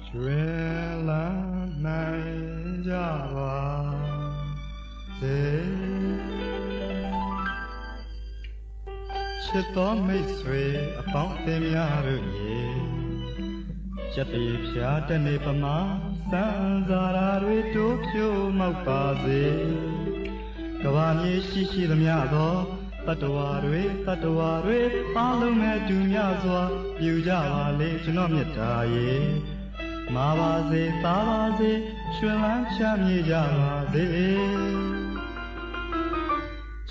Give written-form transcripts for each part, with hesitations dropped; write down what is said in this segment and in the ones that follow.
ကျွဲလန်းနိုင်ကြပါစေချစ်တော်မိတ်ဆွေအပေါင်းအသင်းများတို့ရေကျက်ပြေဖြာတနေပမာစံစားရာတွေတိုးဖြိုးမောက်ပါစေကဘာမြေရှိရှိသမျှသောတတ္တဝါတွေအားလုံးနဲ့တူမြစွာပြုကြပါလေကျွန်တော်မြတ်တာရေမာပါစေသားပါစေရွှင်လန်းချမ်းမြေကြပါစေ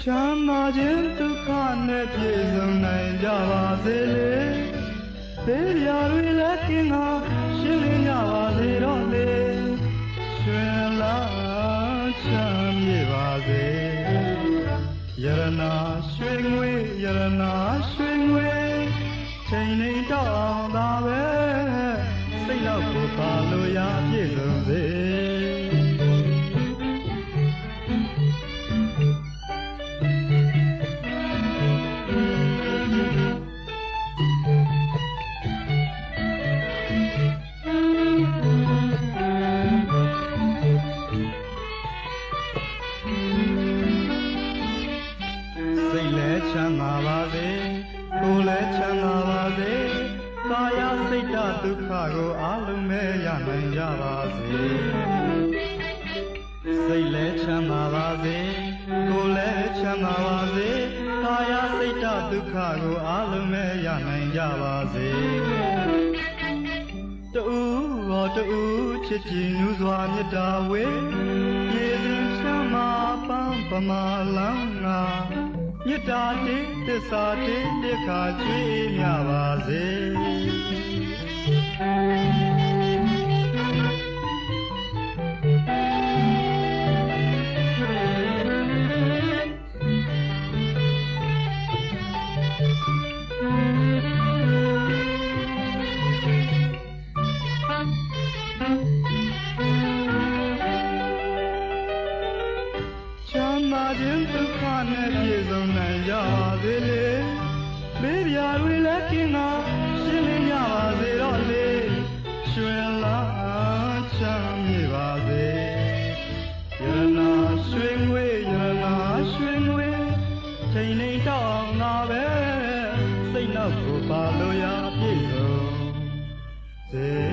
ချမ်းသာခြင်းဒုက္ခနဲ့ပြည့်စုံနိုင်ကြပါစေလေဘေးရာတွေလည်းကင်းသာရှင်းလင်းကြပါစေတော့လေရွှင်လန်းချမ်းမြေပါစေယရနာရွှေငွေချိန်နေတော့သာပဲစိတ်လောက်ကိုပါလို့ရပြည့်စုံစေစိတ်လည်းချမ်းသာပါစေကိုယ်လည်းချမ်းသာပါစေကာယစိတ်ဓာတ်ဒုက္ခကိုအားလုံးပဲရနိုင်ကြပါစေစိတ်လည်းချမ်းသာပါစေကိုယ်လည်းချမ်းသာပါစေကာယစိတ်ဓာတ်ဒုက္ခကိုအားလုံးပဲရနိုင်ကြပါစေတူတော်တူချစ်ကြည်နူးစွာမေတ္တာဝေယေသူချမ်းသာပန်းပမာလန်းငါမေတ္တာတိသစ္စာတိတိခါကြွေးမြပါစေခြင်းဒုက္ခနဲ့ပြည့်စုံနိုင်ကြပါစေလေဘေးရာတွေလည်းကင်းသာရှင်းလင်းကြပါစေတော့လေရွှင်လန်းချမ်းမြေပါစေယရနာရွှေငွေချိန်နေတော့ငါပဲစိတ်နောက်ကိုပါလို့ရပြည့်စုံစေ